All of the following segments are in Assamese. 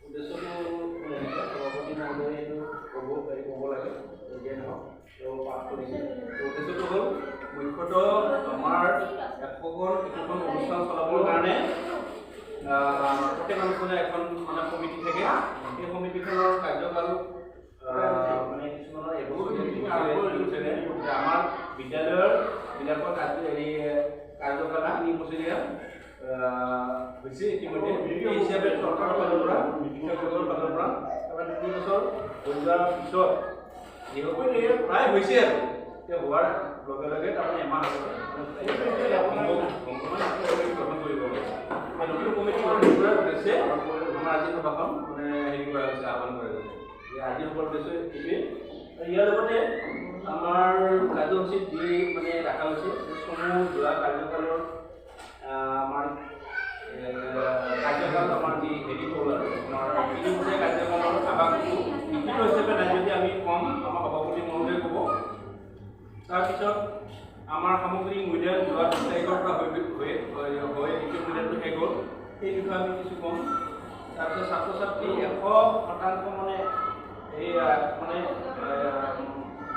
উদ্দেশ্যটো সভাপতি মহোদয়ে ক'ব লাগিব একোখন অনুষ্ঠান চলাবৰ কাৰণে প্ৰত্যেক অনুষ্ঠানে এখন মানে সমিতি থাকে। এই সমিতিখনৰ কাৰ্যকাল মানে কিছুমানৰ এইবোৰ আমাৰ বিদ্যালয়ৰ বিলাকৰ কাৰ্যকাল 3 বছৰীয়া হৈছে। ইতিমধ্যে এই হিচাপে চৰকাৰৰ ফালৰ পৰা শিক্ষকসকলৰ ফালৰ পৰা 3 বছৰ হৈ যোৱাৰ পিছত যিহেতু প্ৰায় হৈছে আৰু এতিয়া হোৱাৰ লগে লগে তাৰমানে এমাহ আগতে গঠন কৰিব লাগে। নতুন কমিটি গঠন কৰাৰ উদ্দেশ্যে আমাৰ আজি সভাখন মানে হেৰি কৰা হৈছে, আহ্বান কৰা হৈছে। আজি সভাৰ উদ্দেশ্য এইটোৱেই। ইয়াৰ লগতে আমাৰ কাৰ্যসূচীত যি মানে ৰাখা হৈছে সমূহ যোৱা কাৰ্যকালৰ আমাৰ কাৰ্যকাল আমাৰ যি হেৰি হ'ল আৰু আমাৰ 3 বছৰীয়া কাৰ্যকালৰ আভাসটো লিখিত হিচাপে নাই যদি আমি কম আমাৰ সভাপতি মহোদয়ে ক'ব। তাৰপিছত আমাৰ সামগ্ৰিক মূল্যায়ন যোৱা 2 তাৰিখৰ পৰা হৈ দ্বিতীয় মূল্যায়নটো শেষ হ'ল, সেই বিষয়ে আমি কিছু ক'ম। তাৰপিছত ছাত্ৰ ছাত্ৰী 100% মানে এই মানে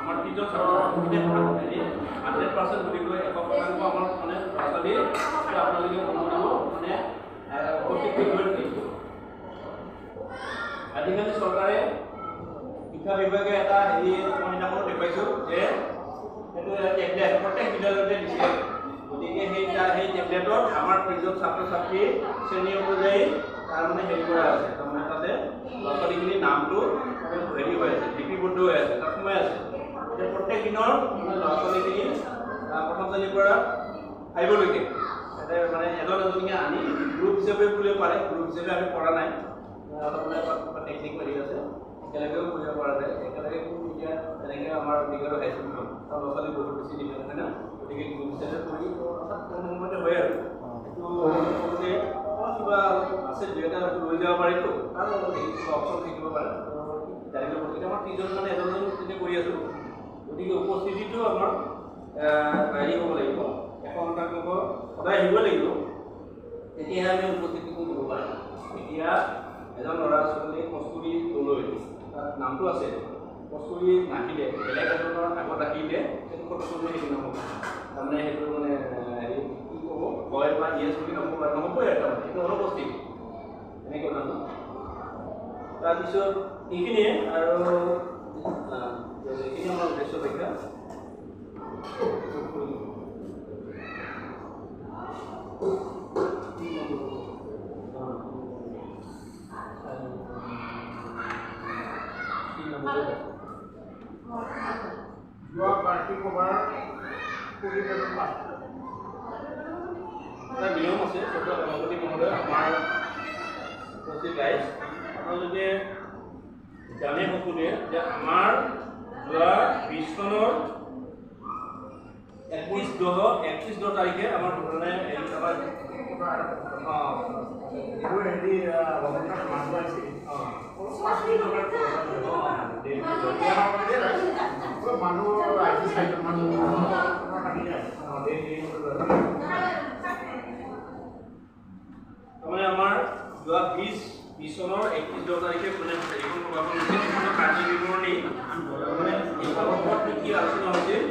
আমাৰ 3জন ছাত্ৰ 100% বুলি কৈ 100% আমাৰ মানে ল'ৰা ছোৱালী আপোনালোকে মানে উপস্থিত কৰিব লাগিব। আজিকালি চৰকাৰে শিক্ষা বিভাগে এটা হেৰি মই দেখুৱাইছোঁ যে এইটো টেবলেট প্ৰত্যেক বিদ্যালয়তে দিছে। গতিকে সেই টেবলেটত আমাৰ 3জন ছাত্ৰ ছাত্ৰী শ্ৰেণী অনুযায়ী তাৰমানে হেৰি কৰা আছে, তাৰমানে তাতে ল'ৰা ছোৱালীখিনিৰ নামটো হেৰি হৈ আছে, লিপিবদ্ধ হৈ আছে, তাত সোমাই আছে। এতিয়া প্ৰত্যেক দিনৰ ল'ৰা ছোৱালীখিনি প্ৰথম শ্ৰেণীৰ পৰা 5লৈকে মানে এজন এজনীকে আনি গ্ৰুপ হিচাপে বুলিব পাৰে। গ্ৰুপ হিচাপে আমি কৰা নাই, তাৰমানে টেকনিক হেৰি আছে, একেলগেও কৰিব পৰা যায়। একেলগে এতিয়া তেনেকৈ আমাৰ বিগত হাইস্কুলখন তাৰ ল'ৰা ছোৱালী বহুত বেছি দিলে হয় না, গতিকে গ্ৰুপ হিচাপে কৰি কম সময়তে হয় আৰু এইটো কিবা আছে 2-এটা লৈ যাব পাৰিতো তাৰ অপশ্যন থাকিব পাৰে জানিব। গতিকে আমাৰ 3জন মানে এজন তেতিয়া কৰি আছোঁ। গতিকে উপস্থিতিটো আমাৰ হেৰি হ'ব লাগিব, 100% সদায় আহিব লাগিব, তেতিয়াহে আমি উপস্থিতিটো দিব পাৰিম। এতিয়া এজন ল'ৰা ছোৱালীয়ে কস্তুৰী লৈ তাত নামটো আছে, কস্তুৰী নাহিলে বেলেগ এজনৰ আগত আহিলে সেইটো কস্তুৰী হেৰি নহ'ব, তাৰমানে সেইটো মানে হেৰি কি ক'ব হয় বা ইয়েছ বুলি নহ'বই আৰু তাৰমানে সেইটো অনুপস্থিত এনেকৈ কথাটো। তাৰপিছত এইখিনিয়ে আৰু এইখিনি আমাৰ উদ্দেশ্য পৰীক্ষা। যোৱা বাৰ্ষিক সভাৰ এটা নিয়ম আছে, সভাপতি মহোদয় আমাৰ উপস্থিত ৰাইজ আপোনালোকে জানে সকলোৱে যে আমাৰ যোৱা 20 চনৰ 31/10 তাৰিখে আমাৰ মানে তাৰমানে আমাৰ যোৱা 20 চনৰ 31/10 তাৰিখে মানে এইখন সভাখন হৈছিল। কাৰ্য বিৱৰণী মানে এই কি আলোচনা হৈছিল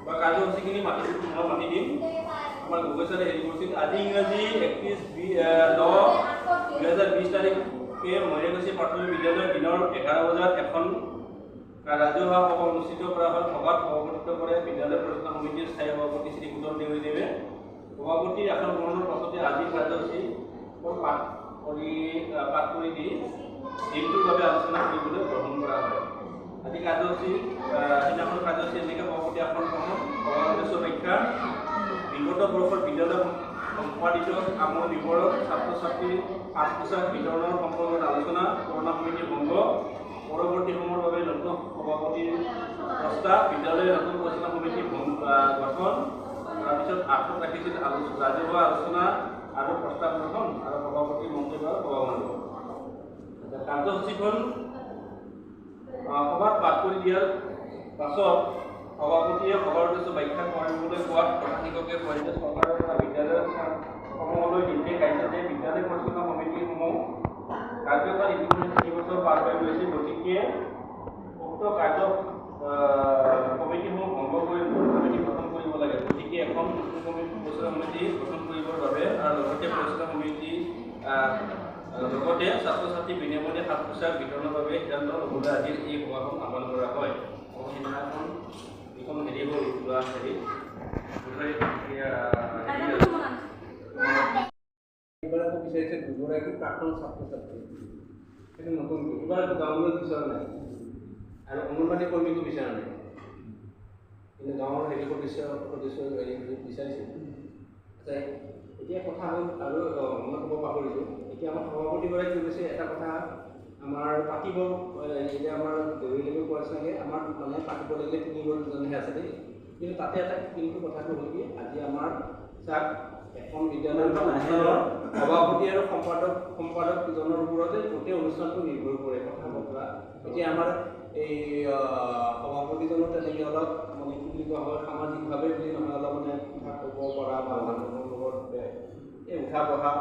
বা কাৰ্যসূচীখিনি মই মাতি দিম। আমাৰ গগৈ ছাৰে হেৰি কৰিছিল। আজি ইংৰাজী 31/10/2020 তাৰিখে মৰিগাঁও প্ৰাথমিক বিদ্যালয়ৰ দিনৰ 11 বজাত এখন ৰাজহুৱা সভা অনুষ্ঠিত কৰা হয়। সভাত সভাপতিত্ব কৰে বিদ্যালয় পৰিচালনা সমিতিৰ স্থায়ী সভাপতি শ্ৰী সুদন দেৱদেৱে। সভাপতিৰ আসন গ্ৰহণৰ পাছতে আজি কাৰ্যসূচী পাঠ কৰি দি দিনটোৰ বাবে আলোচনা কৰিবলৈ গ্ৰহণ কৰা হয়। আজি কাৰ্যসূচী সিদিনাখন কাৰ্যসূচী এনেকৈ সভাপতি আসন গ্ৰহণ, সভাৰ উদ্দেশ্য ব্যাখ্যা, বিগত বৰ্ষৰ বিদ্যালয় সম্পাদিত কামৰ বিৱৰণ, ছাত্ৰ ছাত্ৰীৰ সাজ পোছাক বিতৰণৰ সম্পৰ্কত আলোচনা, পুৰণা সমিতি ভংগ, পৰৱৰ্তী সময়ৰ বাবে নতুন সভাপতিৰ প্ৰস্তাৱ, বিদ্যালয়ৰ নতুন পৰিচালনা সমিতি গঠন, তাৰপিছত আঠত ৰাখিছিল ৰাজহুৱা আলোচনা আৰু প্ৰস্তাৱ গ্ৰহণ আৰু সভাপতি মন্তব্যৰ সভামণ্ডল। কাৰ্যসূচীখন সভাত পাঠ কৰি দিয়াৰ পাছত সভাপতিয়ে সভাৰ উদ্দেশ্য ব্যাখ্যা কৰিবলৈ কোৱাত প্ৰশাসনিককে কয় যে চৰকাৰৰ পৰা বিদ্যালয়ৰ সমূহলৈ নিৰ্দেশ আহিছে যে বিদ্যালয় পৰিচালনা সমিতিসমূহ কাৰ্যকাল ইতিমধ্যে 3 বছৰ পাৰ হৈ গৈছে। গতিকে উক্ত কাৰ্য কমিটিসমূহ ভংগ কৰি নতুন কমিটি গঠন কৰিব লাগে। লগতে ছাত্ৰ ছাত্ৰী বিনামূলীয়া সাজ পোছাক বিতৰণৰ বাবে সিদ্ধান্ত ল'বলৈ আজি এই সভাখন আহ্বান কৰা হয়। আৰু সেইদিনাখন যিখন হেৰি হ'ল কিবা হেৰি এইবাৰ আকৌ বিচাৰিছে দুগৰাকী প্ৰাক্তন ছাত্ৰ ছাত্ৰী, সেইটো নতুনকৈ এইবাৰ আকৌ গাঁৱলৈ বিচৰা নাই আৰু অংগনবাদী কৰ্মীকো বিচৰা নাই, কিন্তু গাঁৱৰ হেৰি সদস্য হেৰি বিচাৰিছে। আচ্ছা, এতিয়া কথা হ'ল আৰু মই ক'ব পাহৰিছোঁ, এতিয়া আমাৰ সভাপতিগৰাকী কি কৈছে এটা কথা আমাৰ পাতিব, এতিয়া আমাৰ দেৰিলৈকে কোৱা চাগে আমাৰ মানে পাতিব লাগিলে 3 জনহে আছে দেই, কিন্তু তাতে এটা কিন্তু কথাটো হ'ল কি আজি আমাৰ চাওক এখন বিদ্যালয়ৰ অনুষ্ঠানৰ সভাপতি আৰু সম্পাদকজনৰ ওপৰতে গোটেই অনুষ্ঠানটো নিৰ্ভৰ কৰে কথা বতৰা। এতিয়া আমাৰ এই সভাপতিজনো তেনেকৈ অলপ মানে কি বুলি কোৱা হয় সামাজিকভাৱে বুলি নহয় অলপ মানে কথা ক'ব পৰা বা মানুহৰ লগত এই উঠা বহা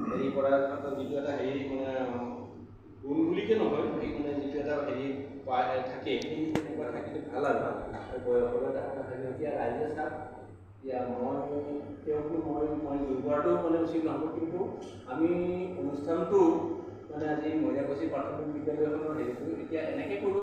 হেৰি কৰা যিটো এটা হেৰি মানে গুণ বুলিকে নহয় সেই মানে যিটো এটা হেৰি থাকে সেই তেনেকুৱা থাকিলে ভাল আৰু বয়সৰ এটা থাকে। এতিয়া ৰাইজে চাওক, এতিয়া তেওঁকো মই জোৰ কৰাটো মানে উচিত নহ'ব, কিন্তু আমি অনুষ্ঠানটো মানে আজি মইনাকুছি প্ৰাথমিক বিদ্যালয়খনৰ হেৰিটো এতিয়া এনেকৈ কৰোঁ।